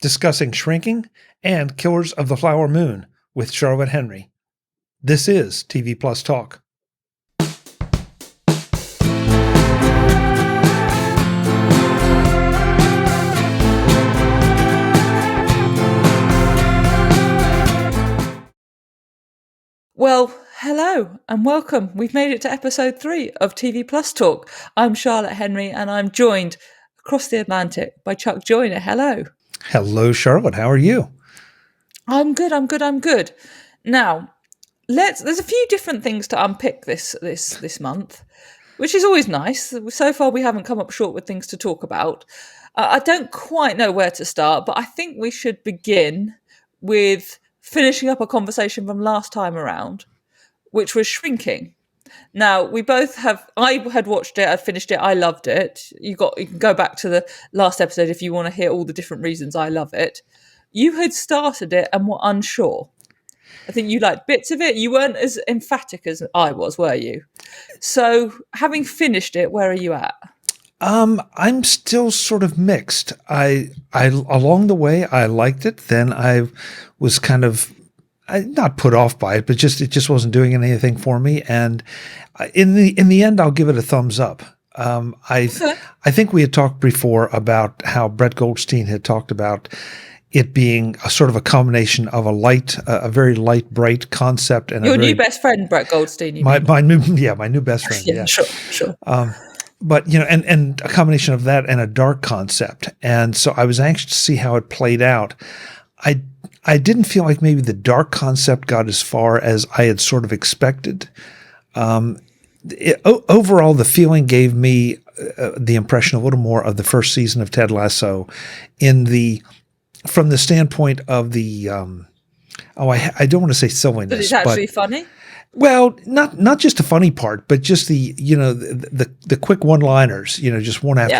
discussing shrinking and Killers of the Flower Moon with Charlotte Henry. This is TV Plus Talk. Well, hello and welcome. We've made it to episode 3 of TV Plus Talk. I'm Charlotte Henry and I'm joined across the Atlantic by Chuck Joyner. Hello. Hello, Charlotte. How are you? I'm good. Now, there's a few different things to unpick this month, which is always nice. So far, we haven't come up short with things to talk about. I don't quite know where to start, but I think we should begin with finishing up a conversation from last time around, which was shrinking. Now, we both have, I had watched it, I finished it, I loved it. You can go back to the last episode if you want to hear all the different reasons I love it. You had started it and were unsure. I think you liked bits of it. You weren't as emphatic as I was, were you? So, having finished it, where are you at? I'm still sort of mixed. I along the way I liked it. Then I was kind of not put off by it, but it just wasn't doing anything for me. And in the end, I'll give it a thumbs up. I think we had talked before about how Brett Goldstein had talked about it being a sort of a combination of a very light, bright concept and your new best friend, Brett Goldstein. My new best friend. Yeah. Sure. But, and a combination of that and a dark concept. And so I was anxious to see how it played out. I didn't feel like maybe the dark concept got as far as I had sort of expected. Overall, the feeling gave me the impression a little more of the first season of Ted Lasso from the standpoint of the, I don't want to say silliness. But it's actually funny? Well, not just the funny part, but just the quick one-liners, just one after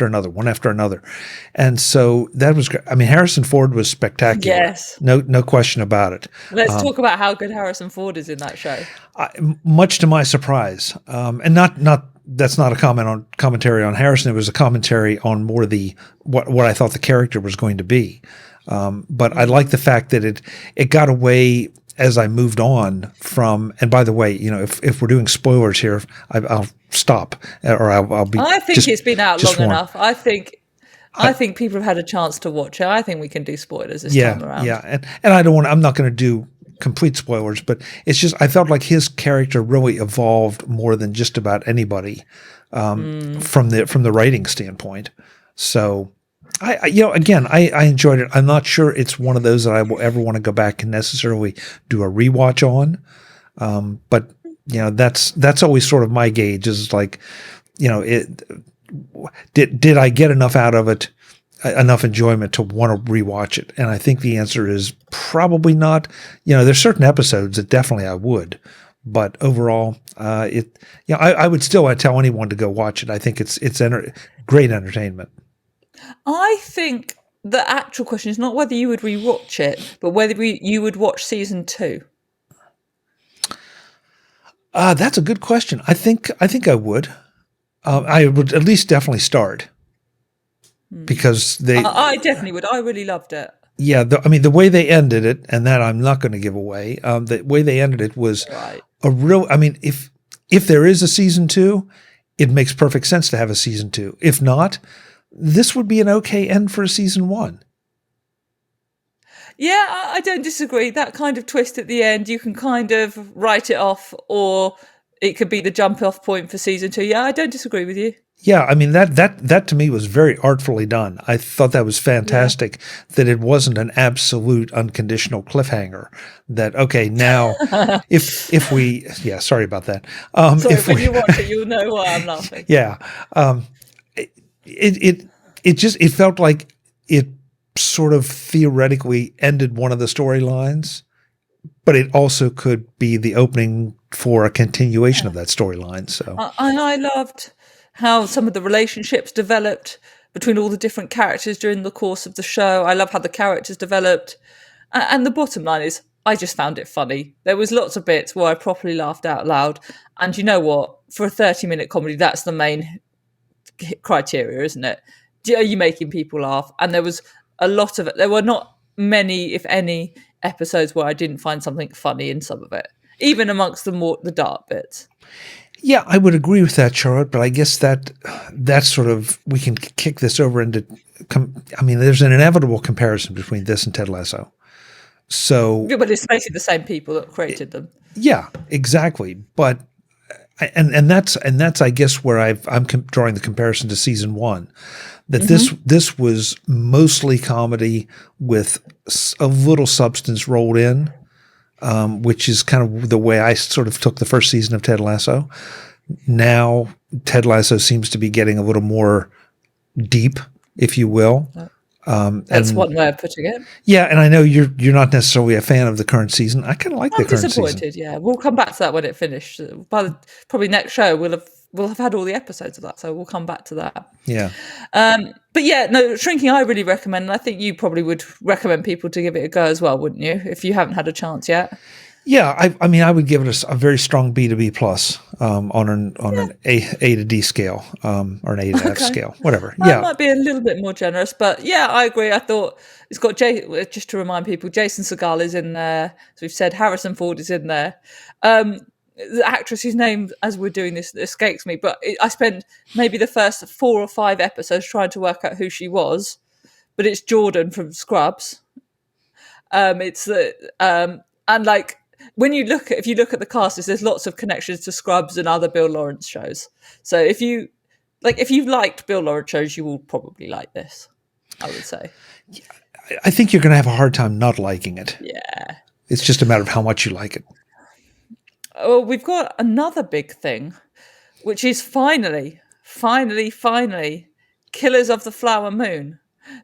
another. And so that was great. I mean, Harrison Ford was spectacular. Yes. No question about it. Let's talk about how good Harrison Ford is in that show. Much to my surprise. And that's not a commentary on Harrison. It was a commentary on more what I thought the character was going to be. But I like the fact that it got away as I moved on from, and by the way, if we're doing spoilers here, I'll stop, or I'll be. I think it's been out long enough. I think people have had a chance to watch it. I think we can do spoilers this time around. Yeah, and I don't want. I'm not going to do complete spoilers, but it's just I felt like his character really evolved more than just about anybody from the writing standpoint. So. I enjoyed it. I'm not sure it's one of those that I will ever want to go back and necessarily do a rewatch on. But that's always sort of my gauge is like, did I get enough out of it, enough enjoyment to want to rewatch it? And I think the answer is probably not. There's certain episodes that definitely I would, but overall, I would still tell anyone to go watch it. I think it's great entertainment. I think the actual question is not whether you would rewatch it, but whether you would watch season 2. That's a good question. I think I would. I would at least definitely start because I definitely would. I really loved it. Yeah, the way they ended it, and that I'm not going to give away. The way they ended it was a real. I mean, if there is a season 2, it makes perfect sense to have a season 2. If not, this would be an okay end for a season 1. Yeah, I don't disagree. That kind of twist at the end, you can kind of write it off, or it could be the jump off point for season 2. Yeah, I don't disagree with you. Yeah, I mean that to me was very artfully done. I thought that was fantastic that it wasn't an absolute unconditional cliffhanger. That okay, now if we sorry about that. When you watch it, you'll know why I'm laughing. Yeah. It felt like it sort of theoretically ended one of the storylines, but it also could be the opening for a continuation of that storyline. So I loved how some of the relationships developed between all the different characters during the course of the show. I love how the characters developed. And the bottom line is I just found it funny. There was lots of bits where I properly laughed out loud. And you know what? For a 30-minute comedy, that's the main criteria, isn't it? Are you making people laugh? And there was a lot of it. There were not many, if any, episodes where I didn't find something funny in some of it, even amongst the dark bits. Yeah, I would agree with that, Charlotte. But I guess that's sort of, we can kick this over into. There's an inevitable comparison between this and Ted Lasso. So, Yeah, but it's basically the same people that created them. yeah, exactly. But and that's I guess where I'm drawing the comparison to season 1. That this was mostly comedy with a little substance rolled in, which is kind of the way I sort of took the first season of Ted Lasso. Now Ted Lasso seems to be getting a little more deep, if you will. That's one way of putting it. Yeah, and I know you're not necessarily a fan of the current season. I kind of like the current season. I'm disappointed. Yeah, we'll come back to that when it finished. By the probably next show, we'll have had all the episodes of that, so we'll come back to that. Yeah. But yeah, no, Shrinking I really recommend, and I think you probably would recommend people to give it a go as well, wouldn't you? If you haven't had a chance yet. Yeah, I would give it a very strong B to B plus on an A to D scale or an A to F scale, whatever. I might be a little bit more generous, but yeah, I agree. I thought it's got just to remind people, Jason Segel is in there. As we've said, Harrison Ford is in there. The actress whose name, as we're doing this, escapes me, but I spent maybe the first 4 or 5 episodes trying to work out who she was. But it's Jordan from Scrubs. And like, if you look at the cast, there's lots of connections to Scrubs and other Bill Lawrence shows. So if you've liked Bill Lawrence shows, you will probably like this, I would say. I think you're going to have a hard time not liking it. Yeah. It's just a matter of how much you like it. Oh, we've got another big thing, which is finally, Killers of the Flower Moon,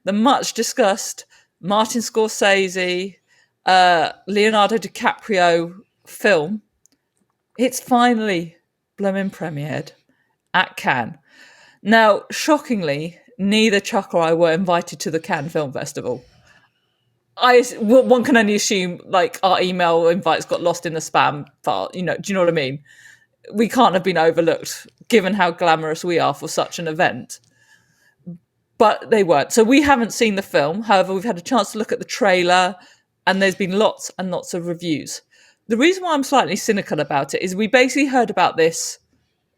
the much discussed Martin Scorsese, Leonardo DiCaprio film. It's finally blooming premiered at Cannes. Now, shockingly, neither Chuck or I were invited to the Cannes Film Festival. One can only assume like our email invites got lost in the spam file. Do you know what I mean? We can't have been overlooked given how glamorous we are for such an event. But they weren't. So we haven't seen the film. However, we've had a chance to look at the trailer and there's been lots and lots of reviews. The reason why I'm slightly cynical about it is we basically heard about this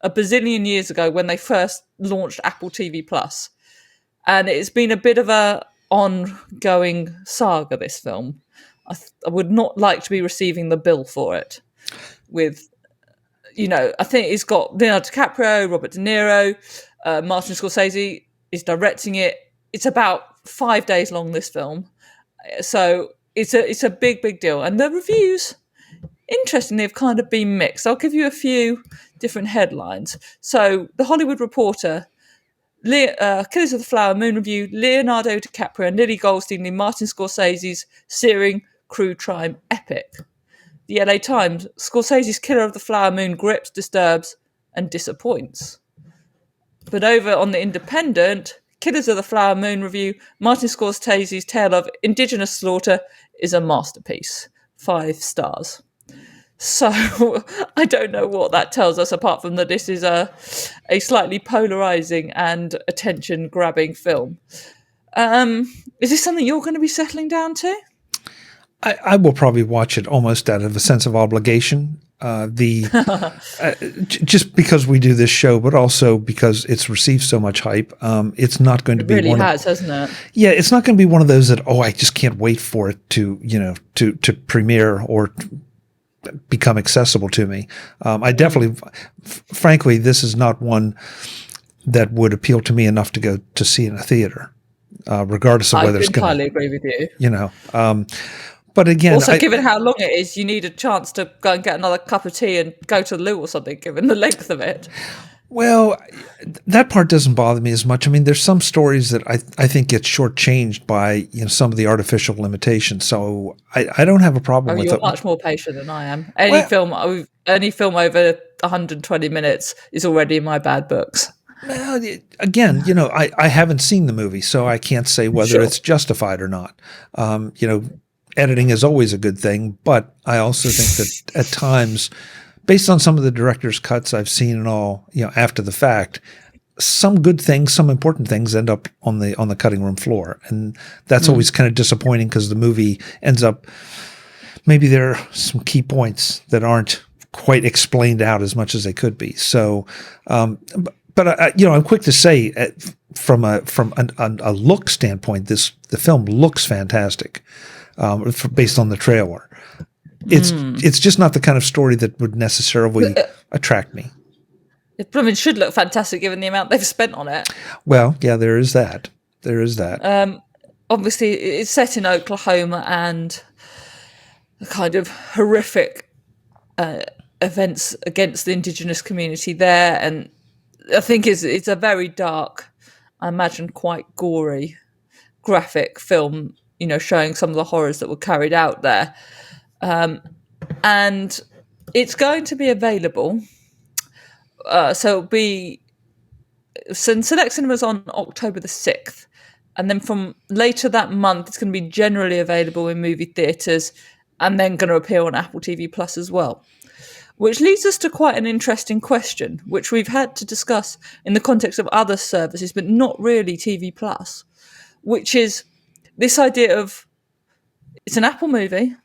a bazillion years ago when they first launched Apple TV Plus. And it's been a bit of a ongoing saga, this film. I would not like to be receiving the bill for it. I think it's got Leonardo DiCaprio, Robert De Niro, Martin Scorsese is directing it. It's about 5 days long, this film. So it's a big deal. And the reviews, interestingly, have kind of been mixed. I'll give you a few different headlines. So The Hollywood Reporter, Killers of the Flower Moon review, Leonardo DiCaprio and Lily Goldstein in Martin Scorsese's searing crew crime epic. The LA Times, Scorsese's Killer of the Flower Moon grips, disturbs, and disappoints. But over on The Independent, Killers of the Flower Moon review, Martin Scorsese's tale of indigenous slaughter is a masterpiece. 5 stars. So I don't know what that tells us, apart from that this is a slightly polarizing and attention-grabbing film. Is this something you're going to be settling down to? I will probably watch it almost out of a sense of obligation. Just because we do this show, but also because it's received so much hype. It's not going to be really hasn't it? Yeah, it's not going to be one of those that I just can't wait for it to to premiere or become accessible to me. I definitely, frankly, this is not one that would appeal to me enough to go to see in a theater, regardless of whether it's going to. I entirely agree with you. But again, also given how long it is, you need a chance to go and get another cup of tea and go to the loo or something, given the length of it. Well, that part doesn't bother me as much. I mean, there's some stories that I think get shortchanged by some of the artificial limitations. So I don't have a problem with it. You're much more patient than I am. Any film over 120 minutes is already in my bad books. Well, again, I haven't seen the movie, so I can't say whether it's justified or not. Editing is always a good thing, but I also think that at times, based on some of the director's cuts I've seen and all, after the fact, some good things, some important things end up on the cutting room floor, and that's always kind of disappointing because the movie ends up, maybe there are some key points that aren't quite explained out as much as they could be. So, but I'm quick to say, from a look standpoint, the film looks fantastic, based on the trailer. It's just not the kind of story that would necessarily attract me. It probably should look fantastic given the amount they've spent on it. Well, yeah, there is that. Obviously, it's set in Oklahoma, and the kind of horrific events against the indigenous community there. And I think it's a very dark, I imagine quite gory, graphic film, showing some of the horrors that were carried out there. And it's going to be available. So it'll be in select cinemas on October the 6th. And then from later that month, it's going to be generally available in movie theatres, and then going to appear on Apple TV Plus as well. Which leads us to quite an interesting question, which we've had to discuss in the context of other services, but not really TV Plus, which is this idea of it's an Apple movie,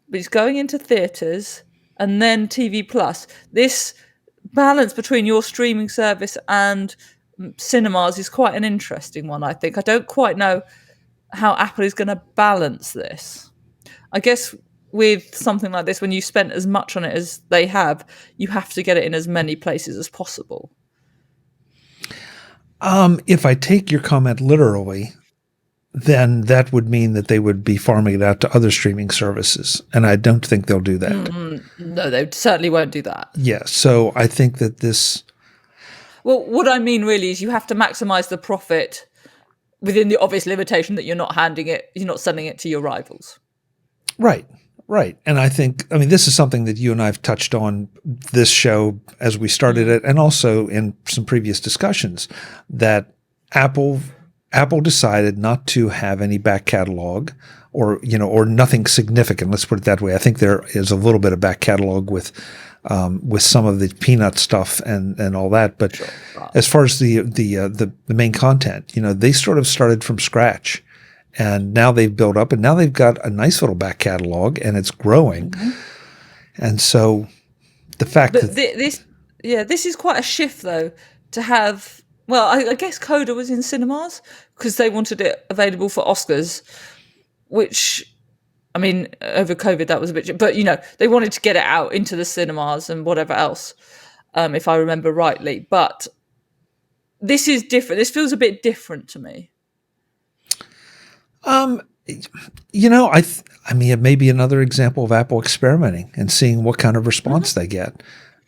but it's going into theatres and then TV Plus. This balance between your streaming service and cinemas is quite an interesting one, I think. I don't quite know how Apple is going to balance this. I guess with something like this, when you spent as much on it as they have, you have to get it in as many places as possible. If I take your comment literally, then that would mean that they would be farming it out to other streaming services. And I don't think they'll do that. No, they certainly won't do that. Yeah. So I think that this... Well, what I mean really is you have to maximize the profit within the obvious limitation that you're not selling it to your rivals. Right. And I think, this is something that you and I have touched on this show as we started it, and also in some previous discussions, that Apple decided not to have any back catalog or nothing significant. Let's put it that way. I think there is a little bit of back catalog with some of the Peanut stuff and all that. But sure. As far as the main content, they sort of started from scratch, and now they've built up, and now they've got a nice little back catalog, and it's growing. Mm-hmm. And so the fact that this is quite a shift though, to have. Well, I guess Coda was in cinemas because they wanted it available for Oscars, which, over COVID that was a bit, but they wanted to get it out into the cinemas and whatever else, if I remember rightly. But this is different. This feels a bit different to me. It may be another example of Apple experimenting and seeing what kind of response they get.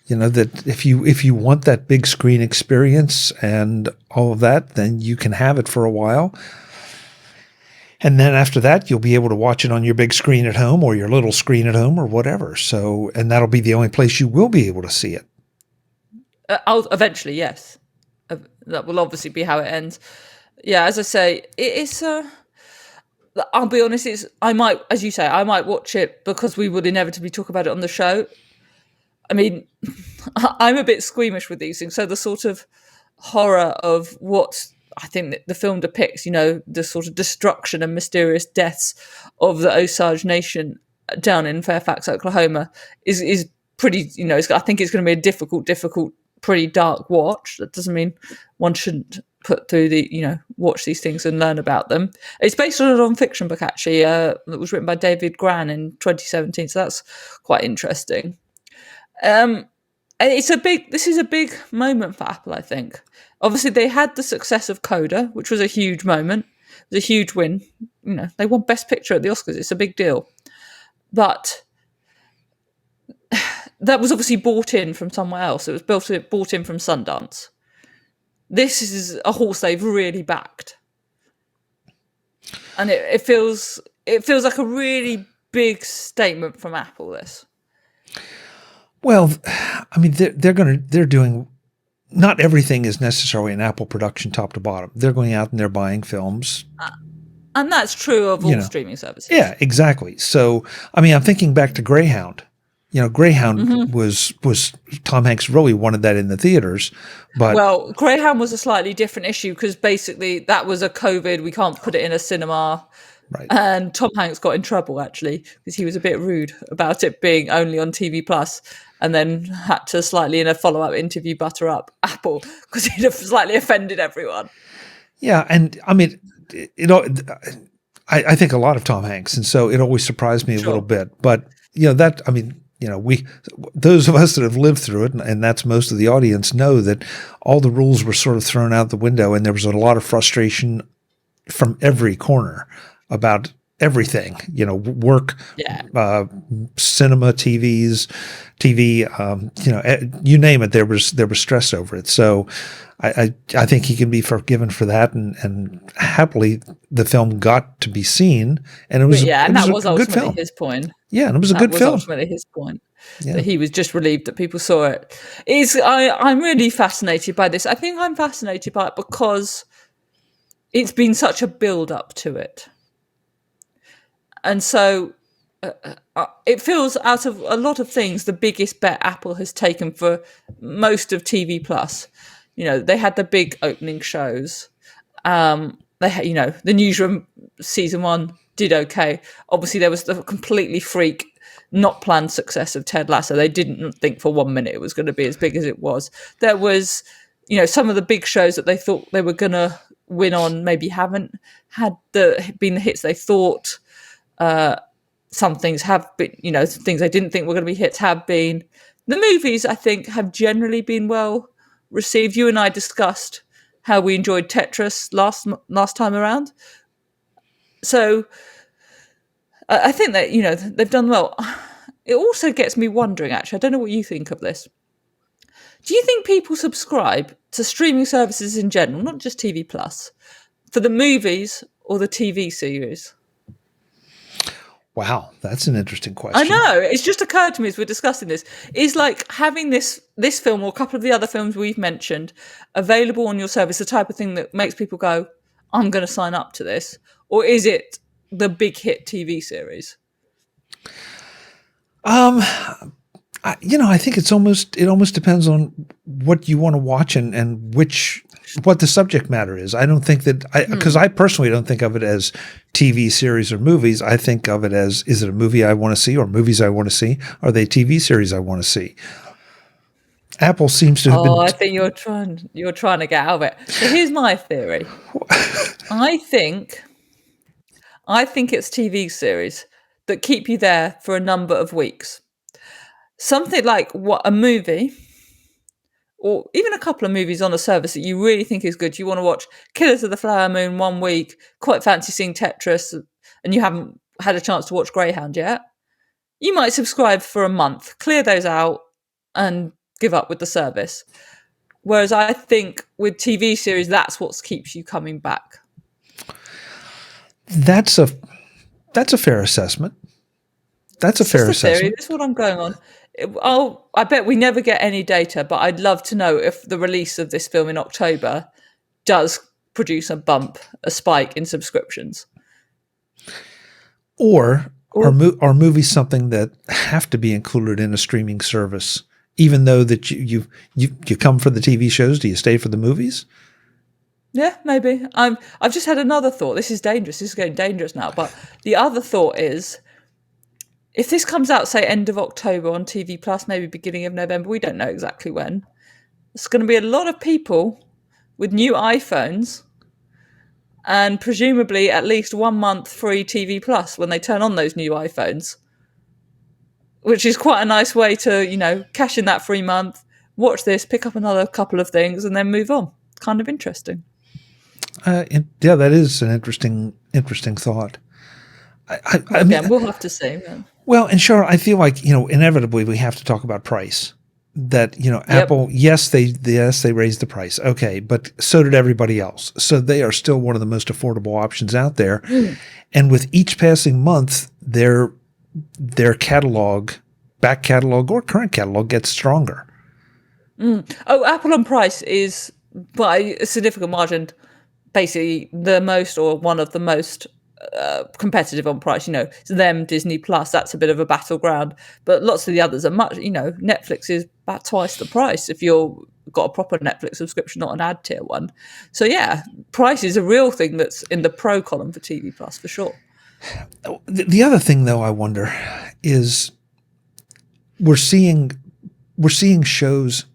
That if you want that big screen experience and all of that, then you can have it for a while. And then after that, you'll be able to watch it on your big screen at home or your little screen at home or whatever. So, and that'll be the only place you will be able to see it. Eventually, yes. That will obviously be how it ends. Yeah, as I say, it's I'll be honest, I might watch it because we would inevitably talk about it on the show. I'm a bit squeamish with these things. So the sort of horror of what I think that the film depicts, the sort of destruction and mysterious deaths of the Osage Nation down in Fairfax, Oklahoma, is pretty. I think it's going to be a difficult, pretty dark watch. That doesn't mean one shouldn't put through watch these things and learn about them. It's based on a non-fiction book actually that was written by David Gran in 2017. So that's quite interesting. This is a big moment for Apple, I think. Obviously, they had the success of Coda, which was a huge moment. It was a huge win. They won Best Picture at the Oscars. It's a big deal. But that was obviously bought in from somewhere else. It was bought in from Sundance. This is a horse they've really backed. And it feels like a really big statement from Apple, this. Well, they're doing, not everything is necessarily an Apple production top to bottom. They're going out and they're buying films. And that's true of all streaming services. Yeah, exactly. So, I'm thinking back to Greyhound, Greyhound was Tom Hanks really wanted that in the theaters, but Well, Greyhound was a slightly different issue because basically that was a COVID. We can't put it in a cinema. right. And Tom Hanks got in trouble actually because he was a bit rude about it being only on TV Plus, and then had to slightly in a follow-up interview butter up Apple because he'd have slightly offended everyone. Yeah, and I mean, I think a lot of Tom Hanks, and so it always surprised me a little bit. But we those of us that have lived through it, and that's most of the audience, know that all the rules were sort of thrown out the window, and there was a lot of frustration from every corner about everything, work, cinema, TV, you name it. There was stress over it. So I think he can be forgiven for that, and happily the film got to be seen, and it was and that was a good ultimately film. his point. Yeah, and it was a good film. Ultimately his point. Yeah. That he was just relieved that people saw it. I'm really fascinated by this. I think I'm fascinated by it because it's been such a build up to it. And so it feels, out of a lot of things, the biggest bet Apple has taken for most of TV Plus. They had the big opening shows. They had, the Newsroom season 1 did okay. Obviously, there was the completely freak, not planned success of Ted Lasso. They didn't think for 1 minute it was going to be as big as it was. There was, some of the big shows that they thought they were going to win on maybe haven't been the hits they thought. Some things have been, things I didn't think were going to be hits have been. The movies, I think, have generally been well received. You and I discussed how we enjoyed Tetris last time around. So I think that, they've done well. It also gets me wondering, actually, I don't know what you think of this. Do you think people subscribe to streaming services in general, not just TV Plus, for the movies or the TV series? Wow, that's an interesting question. I know. It's just occurred to me as we're discussing this. Is like having this film or a couple of the other films we've mentioned available on your service the type of thing that makes people go, I'm going to sign up to this? Or is it the big hit TV series? I think it almost depends on what you want to watch and what the subject matter is. I don't think that because I personally don't think of it as TV series or movies. I think of it as, is it a movie I want to see or movies I want to see? Are they TV series I want to see? Apple seems to have been. I think you're trying to get out of it. So here's my theory. I think it's TV series that keep you there for a number of weeks. Something like a movie, or even a couple of movies on a service that you really think is good. You want to watch Killers of the Flower Moon 1 week, quite fancy seeing Tetris, and you haven't had a chance to watch Greyhound yet. You might subscribe for a month, clear those out, and give up with the service. Whereas I think with TV series, that's what keeps you coming back. That's a fair assessment. That's a fair assessment. That's what I'm going on. I bet we never get any data, but I'd love to know if the release of this film in October does produce a spike in subscriptions. Or are movies something that have to be included in a streaming service, even though that you come for the TV shows? Do you stay for the movies? Yeah, maybe. I've just had another thought. This is dangerous. This is getting dangerous now. But the other thought is, if this comes out, say, end of October on TV Plus, maybe beginning of November, we don't know exactly when, there's going to be a lot of people with new iPhones and presumably at least 1 month free TV Plus when they turn on those new iPhones, which is quite a nice way to, cash in that free month, watch this, pick up another couple of things, and then move on. Kind of interesting. Yeah, that is an interesting thought. I mean, we'll have to see. Man. Well, and sure, I feel like, inevitably we have to talk about price. That, Apple, yes, they raised the price. Okay, but so did everybody else. So they are still one of the most affordable options out there. And with each passing month, their catalog, back catalog or current catalog gets stronger. Oh, Apple on price is by a significant margin basically the most or one of the most competitive on price. It's them, Disney Plus. That's a bit of a battleground, but lots of the others are much. Netflix is about twice the price if you're got a proper Netflix subscription, not an ad tier one. So yeah, price is a real thing that's in the pro column for TV Plus for sure. The other thing, though, I wonder is we're seeing shows,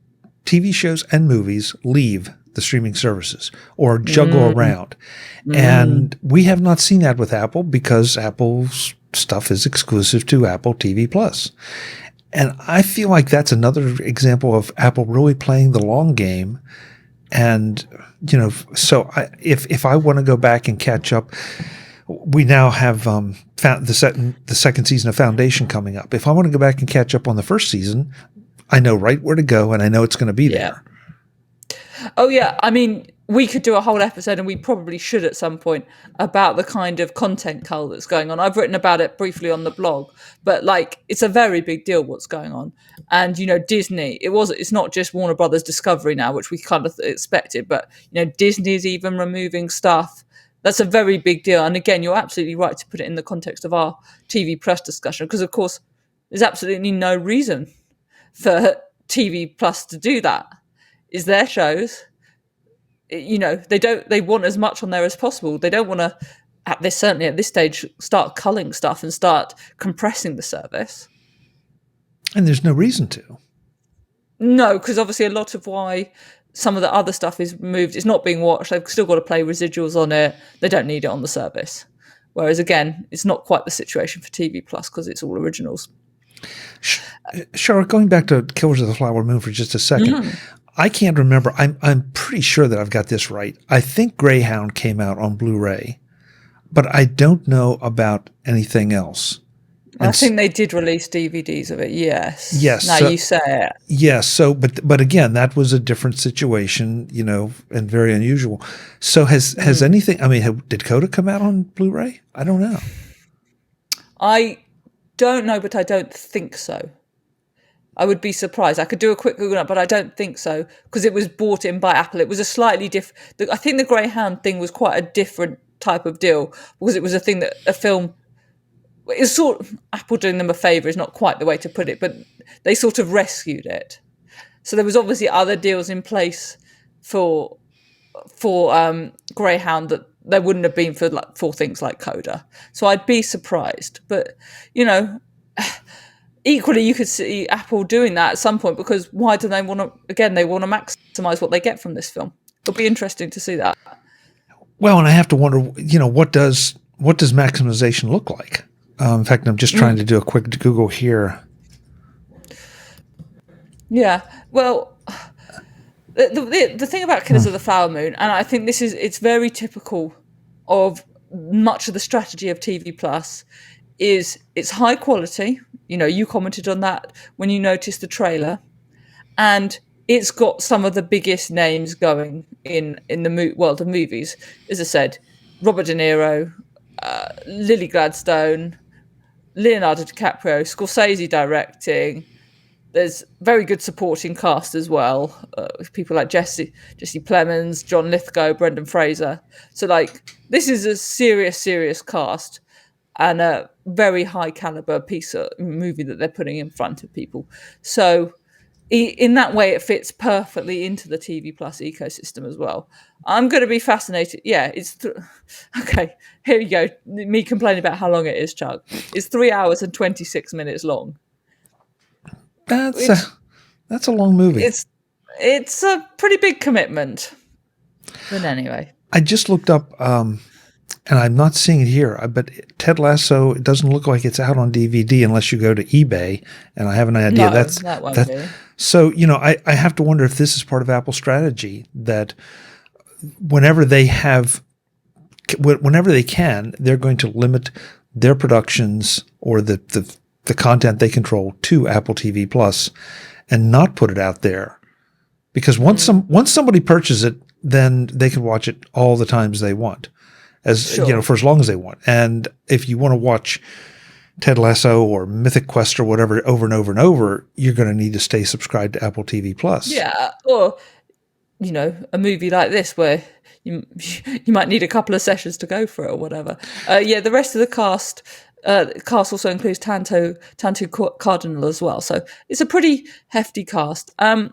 TV shows and movies leave the streaming services or juggle around. And we have not seen that with Apple because Apple's stuff is exclusive to Apple TV Plus. And I feel like that's another example of Apple really playing the long game. And, so if I want to go back and catch up, we now have the second season of Foundation coming up. If I want to go back and catch up on the first season, I know right where to go and I know it's going to be there. Oh, yeah. I mean, we could do a whole episode, and we probably should at some point, about the kind of content cull that's going on. I've written about it briefly on the blog, but it's a very big deal what's going on. And, Disney, it's not just Warner Brothers Discovery now, which we kind of expected, but, Disney's even removing stuff. That's a very big deal. And again, you're absolutely right to put it in the context of our TV Plus discussion, because of course, there's absolutely no reason for TV Plus to do that. Is their shows, they want as much on there as possible. They don't want to, certainly at this stage, start culling stuff and start compressing the service. And there's no reason to. No, because obviously a lot of why some of the other stuff is moved, it's not being watched. They've still got to play residuals on it. They don't need it on the service. Whereas again, it's not quite the situation for TV Plus because it's all originals. Charlotte, going back to Killers of the Flower Moon for just a second, I can't remember. I'm pretty sure that I've got this right. I think Greyhound came out on Blu-ray, but I don't know about anything else. I think they did release DVDs of it. Yes. Yes. Now you say it. Yes. So, but again, that was a different situation, and very unusual. So has anything? I mean, did Coda come out on Blu-ray? I don't know. I don't know, but I don't think so. I would be surprised. I could do a quick Google up, but I don't think so because it was bought in by Apple. It was a slightly different. I think the Greyhound thing was quite a different type of deal because it was a thing that a film. It's sort of Apple doing them a favour is not quite the way to put it, but they sort of rescued it. So there was obviously other deals in place for Greyhound that there wouldn't have been for things like Coda. So I'd be surprised, but equally you could see Apple doing that at some point because why do they want to? Again, they want to maximise what they get from this film. It'll be interesting to see that. Well, and I have to wonder, what does maximization look like? In fact, I'm just trying to do a quick Google here. Yeah, well, the thing about Killers of the Flower Moon, and I think it's very typical of much of the strategy of TV Plus, is it's high quality. You commented on that when you noticed the trailer, and it's got some of the biggest names going in the world of movies. As I said, Robert De Niro, Lily Gladstone, Leonardo DiCaprio, Scorsese directing. There's very good supporting cast as well, with people like Jesse Plemons, John Lithgow, Brendan Fraser. So this is a serious cast and a very high caliber piece of movie that they're putting in front of people. So in that way, it fits perfectly into the TV Plus ecosystem as well. I'm going to be fascinated. Yeah, okay. Here you go. Me complaining about how long it is, Chug. It's 3 hours and 26 minutes long. That's a long movie. It's a pretty big commitment. But anyway, I just looked up, and I'm not seeing it here. But Ted Lasso, it doesn't look like it's out on DVD unless you go to eBay, and I have an idea that won't be. So I have to wonder if this is part of Apple's strategy that whenever they can, they're going to limit their productions or the content they control to Apple TV Plus and not put it out there. Because once somebody purchases it, then they can watch it all the times they want, for as long as they want. And if you want to watch Ted Lasso or Mythic Quest or whatever over and over and over, you're going to need to stay subscribed to Apple TV Plus. Yeah, or a movie like this where you you might need a couple of sessions to go for it or whatever. The rest of the cast. The cast also includes Tantu Cardinal as well, so it's a pretty hefty cast. That's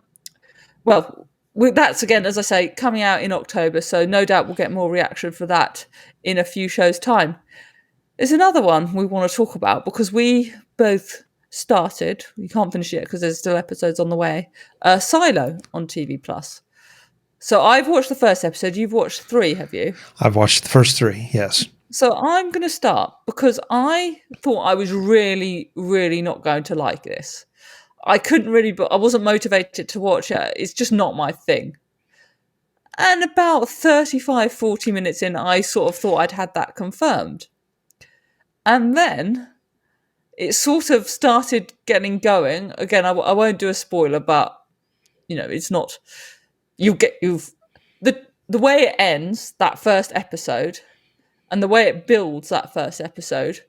again, as I say, coming out in October, so no doubt we'll get more reaction for that in a few shows' time. There's another one we want to talk about because we both started. We can't finish it because there's still episodes on the way. Silo on TV Plus. So I've watched the first episode. You've watched 3, have you? I've watched the first 3, yes. So I'm going to start because I thought I was really, really not going to like this. I couldn't really, but I wasn't motivated to watch it. It's just not my thing. And about 35, 40 minutes in, I sort of thought I'd had that confirmed. And then it sort of started getting going. Again, I won't do a spoiler, but, it's not... The way it ends, that first episode, and the way it builds that first episode,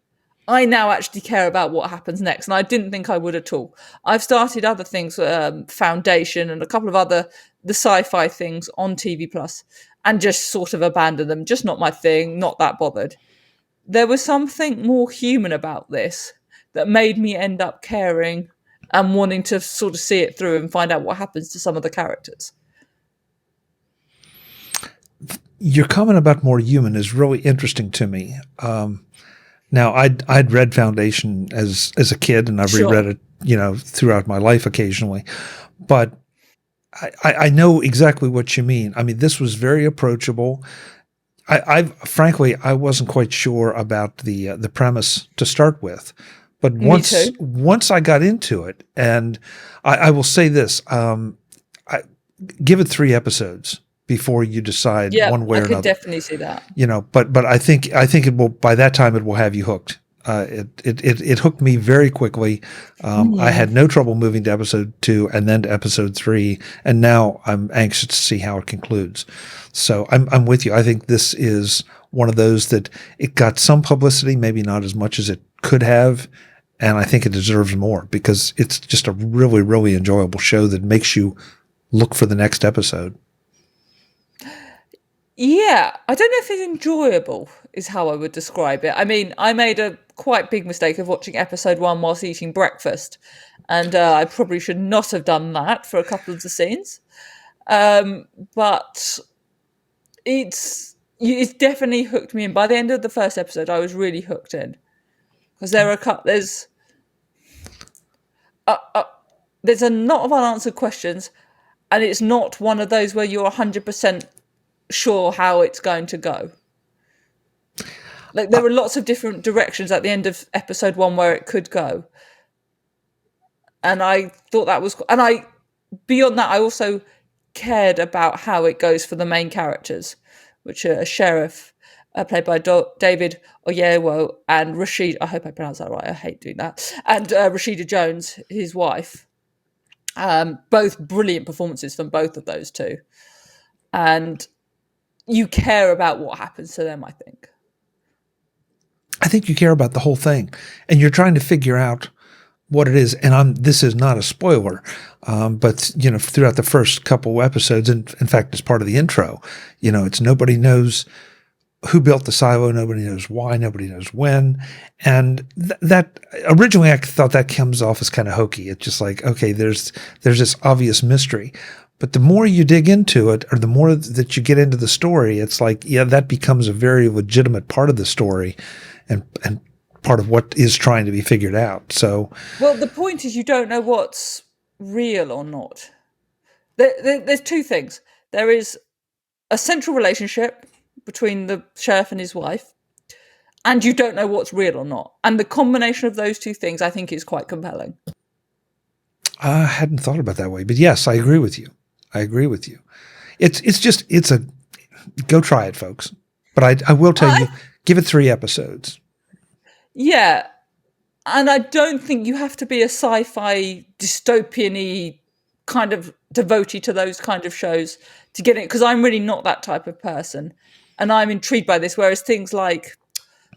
I now actually care about what happens next, and I didn't think I would at all. I've started other things, Foundation and a couple of the sci-fi things on TV Plus, and just sort of abandoned them. Just not my thing, not that bothered. There was something more human about this that made me end up caring and wanting to sort of see it through and find out what happens to some of the characters. Your comment about more human is really interesting to me. Now, I'd read Foundation as a kid, and I've reread it, throughout my life occasionally. But I know exactly what you mean. I mean, this was very approachable. Frankly, I wasn't quite sure about the premise to start with, but once I got into it, and I will say this, give it 3 episodes before you decide one way or another. I could definitely see that. But I think it will, by that time it will have you hooked. It hooked me very quickly. I had no trouble moving to episode 2 and then to episode 3, and now I'm anxious to see how it concludes. So I'm with you. I think this is one of those that it got some publicity, maybe not as much as it could have, and I think it deserves more because it's just a really, really enjoyable show that makes you look for the next episode. Yeah, I don't know if it's enjoyable is how I would describe it. I mean, I made a quite big mistake of watching episode 1 whilst eating breakfast, and I probably should not have done that for a couple of the scenes. But it's definitely hooked me in. By the end of the first episode, I was really hooked in because there's a lot of unanswered questions, and it's not one of those where you're 100% sure how it's going to go. Like, there were lots of different directions at the end of episode 1 where it could go, and I thought that was, and beyond that, I also cared about how it goes for the main characters, which are a sheriff played by David Oyelowo and Rashid, I hope I pronounced that right, I hate doing that, and Rashida Jones, his wife. Both brilliant performances from both of those two, and you care about what happens to them. I think you care about the whole thing, and you're trying to figure out what it is. And this is not a spoiler, but throughout the first couple episodes, and in fact, as part of the intro, it's nobody knows who built the silo, nobody knows why, nobody knows when, and that originally I thought that comes off as kind of hokey. It's just like, okay, there's this obvious mystery. But the more you dig into it, or the more that you get into the story, it's like, yeah, that becomes a very legitimate part of the story and part of what is trying to be figured out. So, well, the point is you don't know what's real or not. There's 2 things. There is a central relationship between the sheriff and his wife, and you don't know what's real or not. And the combination of those 2 things, I think, is quite compelling. I hadn't thought about it that way, but yes, I agree with you. It's a go try it, folks. But I will tell you, give it 3 episodes. Yeah. And I don't think you have to be a sci-fi dystopian-y kind of devotee to those kind of shows to get it, because I'm really not that type of person. And I'm intrigued by this, whereas things like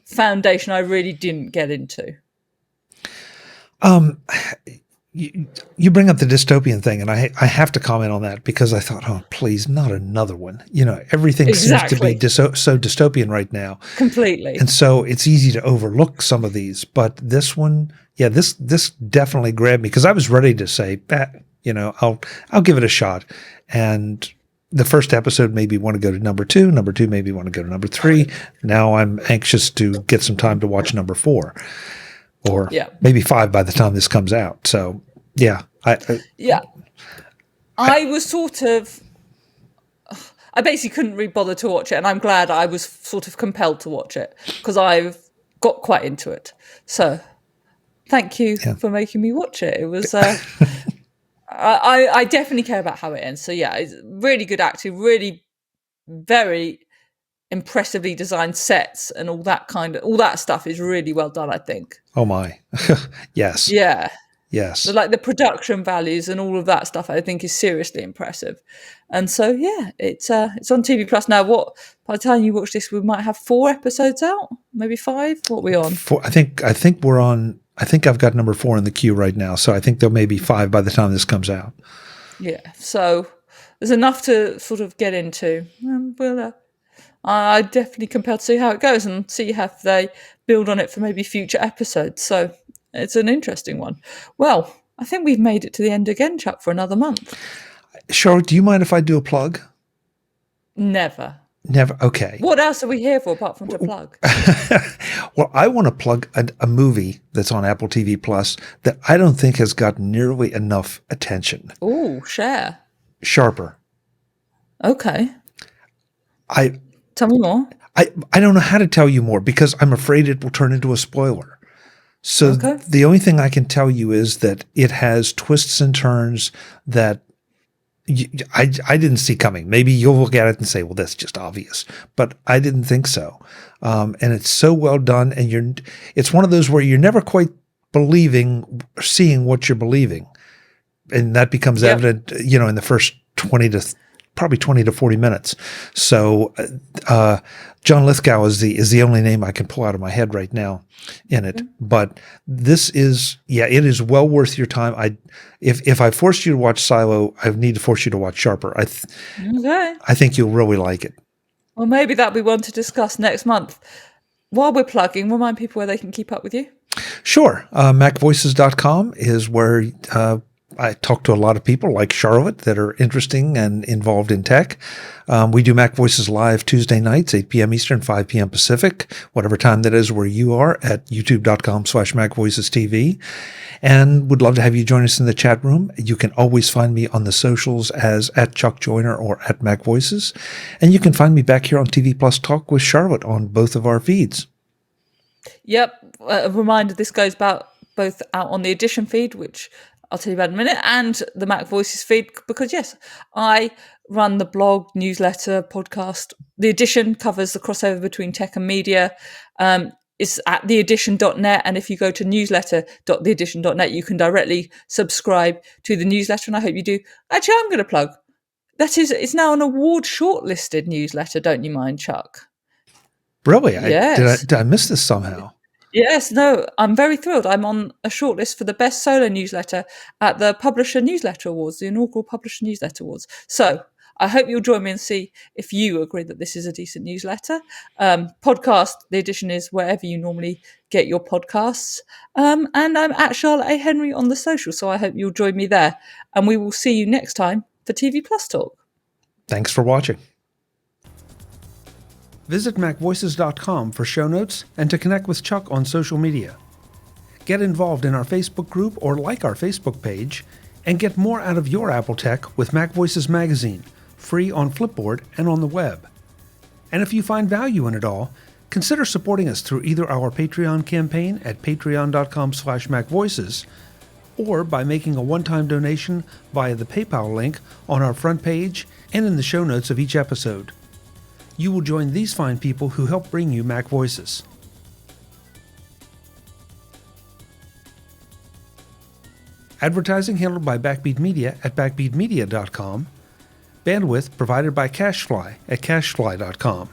Foundation I really didn't get into. you bring up the dystopian thing, and I have to comment on that because I thought, oh, please, not another one. Everything seems to be Exactly. so dystopian right now. Completely. And so it's easy to overlook some of these. But this one, yeah, this definitely grabbed me because I was ready to say that, I'll give it a shot. And the first episode made me want to go to number 2. Number 2 made me want to go to number 3. Now I'm anxious to get some time to watch number 4. Or maybe 5 by the time this comes out. So, yeah. I was sort of... I basically couldn't really bother to watch it, and I'm glad I was sort of compelled to watch it because I've got quite into it. So, thank you for making me watch it. It was... I definitely care about how it ends. So, yeah, it's really good acting, really very impressively designed sets and all that stuff is really well done, I think. Oh my. Yes. Yeah. Yes. So like the production values and all of that stuff I think is seriously impressive. And so yeah, it's on TV Plus now. By the time you watch this, we might have 4 episodes out, maybe 5. What are we on? 4, I think we're on. I think I've got number 4 in the queue right now, so I think there may be 5 by the time this comes out. Yeah. So there's enough to sort of get into. I'm definitely compelled to see how it goes and see how they build on it for maybe future episodes. So it's an interesting one. Well, I think we've made it to the end again, Chuck, for another month. Charlotte, do you mind if I do a plug? Never. Never. Okay. What else are we here for apart from to plug? Well, I want to plug a movie that's on Apple TV Plus that I don't think has got nearly enough attention. Oh, share. Sharper. Okay. Tell me more. I don't know how to tell you more because I'm afraid it will turn into a spoiler. So the only thing I can tell you is that it has twists and turns that I didn't see coming. Maybe you'll look at it and say, well, that's just obvious. But I didn't think so. And it's so well done. And it's one of those where you're never quite seeing what you're believing. And that becomes evident, in the first 20 to 40 minutes. So, John Lithgow is the only name I can pull out of my head right now in it. But this is, it is well worth your time. If I forced you to watch Silo, I need to force you to watch Sharper. I think you'll really like it. Well, maybe that'll be one to discuss next month. While we're plugging, remind people where they can keep up with you. Sure. MacVoices.com is where I talk to a lot of people like Charlotte that are interesting and involved in tech. We do Mac Voices live Tuesday nights, 8 p.m. Eastern, 5 p.m. Pacific, whatever time that is where you are, at youtube.com/MacVoicesTV. And would love to have you join us in the chat room. You can always find me on the socials as @ChuckJoyner or @MacVoices. And you can find me back here on TV Plus Talk with Charlotte on both of our feeds. Yep. A reminder, this goes both out on the Edition feed, which I'll tell you about in a minute, and the Mac Voices feed, because yes, I run the blog, newsletter, podcast. The Edition covers the crossover between tech and media. It's at theedition.net, and if you go to newsletter.theedition.net, you can directly subscribe to the newsletter, and I hope you do. Actually, I'm going to plug. It's now an award shortlisted newsletter, don't you mind, Chuck? Really? Yes. Did I miss this somehow? Yes, no, I'm very thrilled. I'm on a shortlist for the best solo newsletter at the Publisher Newsletter Awards, the inaugural Publisher Newsletter Awards. So I hope you'll join me and see if you agree that this is a decent newsletter. Podcast, The Edition is wherever you normally get your podcasts. And I'm at Charlotte A. Henry on the social, so I hope you'll join me there. And we will see you next time for TV Plus Talk. Thanks for watching. Visit MacVoices.com for show notes and to connect with Chuck on social media. Get involved in our Facebook group or like our Facebook page, and get more out of your Apple tech with Mac Voices Magazine, free on Flipboard and on the web. And if you find value in it all, consider supporting us through either our Patreon campaign at patreon.com/MacVoices or by making a one-time donation via the PayPal link on our front page and in the show notes of each episode. You will join these fine people who help bring you Mac Voices. Advertising handled by Backbeat Media at backbeatmedia.com. Bandwidth provided by CashFly at cashfly.com.